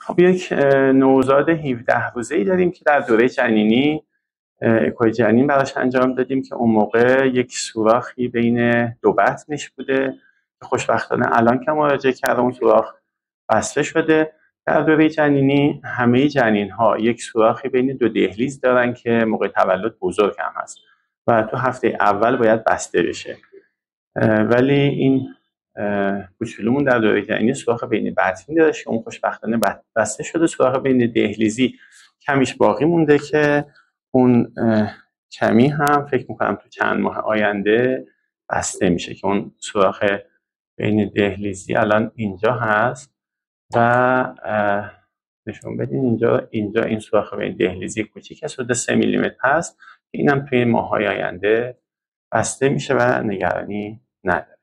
خب یک نوزاد 17 روزه‌ای داریم که در دوره جنینی اکوی جنین براش انجام دادیم که اون موقع یک سوراخی بین دو بطنش بوده که خوشبختانه الان که مراجعه کرده اون سوراخ بسته شده. در دوره جنینی همه جنین ها یک سوراخی بین دو دهلیز دارن که موقع تولد بزرگ هم هست و تو هفته اول باید بسته بشه، ولی این کوچولومون در دوره جنینی سوراخ بین بطنی داشت که اون خوشبختانه بسته شده. سوراخ بین دهلیزی کمیش باقی مونده که اون کمی هم فکر میکنم تو چند ماه آینده بسته میشه که اون سوراخ بین دهلیزی الان اینجا هست و نشون بدین اینجا این سوراخ بین دهلیزی کوچیک حدود 3 میلیمتر هست، اینم توی ماه‌های آینده بسته میشه و نگرانی نداره.